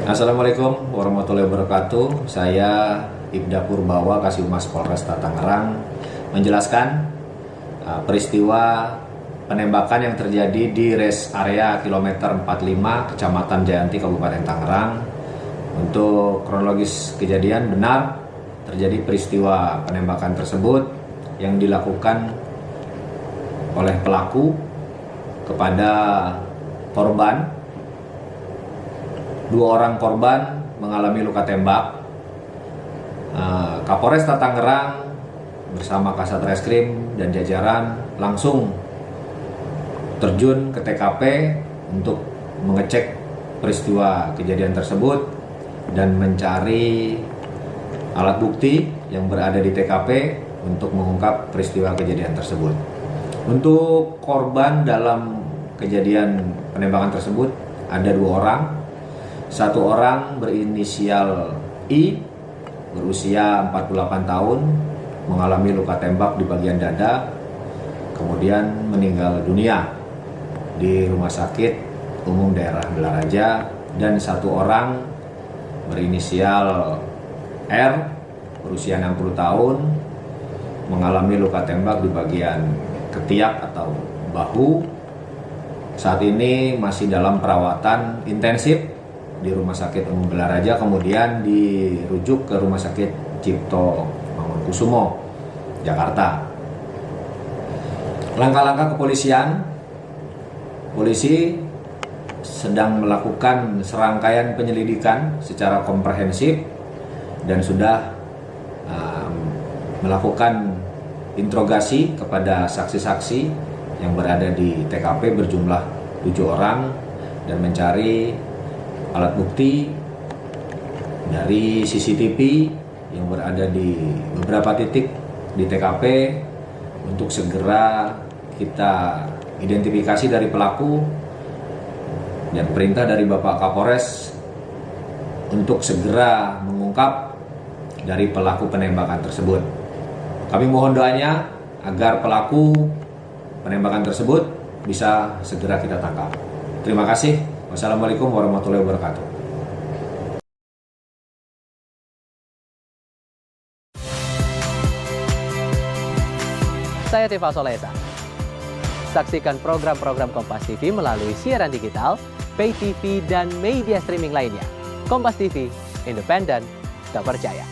Assalamualaikum warahmatullahi wabarakatuh. Saya Ibda Purbawa, Kasih-Humas Polresta Tangerang, menjelaskan peristiwa penembakan yang terjadi di rest area kilometer 45 Kecamatan Jayanti, Kabupaten Tangerang. Untuk kronologis kejadian, benar terjadi peristiwa penembakan tersebut yang dilakukan oleh pelaku kepada korban. Dua orang korban mengalami luka tembak. Kapolresta Tangerang bersama Kasat Reskrim dan jajaran langsung terjun ke TKP untuk mengecek peristiwa kejadian tersebut dan mencari alat bukti yang berada di TKP untuk mengungkap peristiwa kejadian tersebut. Untuk korban dalam kejadian penembakan tersebut ada dua orang. Satu orang berinisial I, berusia 48 tahun, mengalami luka tembak di bagian dada, kemudian meninggal dunia di Rumah Sakit Umum Daerah Belaraja. Dan satu orang berinisial R, berusia 60 tahun, mengalami luka tembak di bagian ketiak atau bahu. Saat ini masih dalam perawatan intensif di Rumah Sakit Umum Belaraja, kemudian dirujuk ke Rumah Sakit Cipto Mangunkusumo, Jakarta. Langkah-langkah kepolisian, polisi sedang melakukan serangkaian penyelidikan secara komprehensif dan sudah melakukan interogasi kepada saksi-saksi yang berada di TKP berjumlah 7 orang dan mencari alat bukti dari CCTV yang berada di beberapa titik di TKP untuk segera kita identifikasi dari pelaku, dan perintah dari Bapak Kapolres untuk segera mengungkap dari pelaku penembakan tersebut. Kami mohon doanya agar pelaku penembakan tersebut bisa segera kita tangkap. Terima kasih. Wassalamualaikum warahmatullahi wabarakatuh. Saya Tifa Solesa. Saksikan program-program Kompas TV melalui siaran digital, pay TV, dan media streaming lainnya. Kompas TV, independen, terpercaya.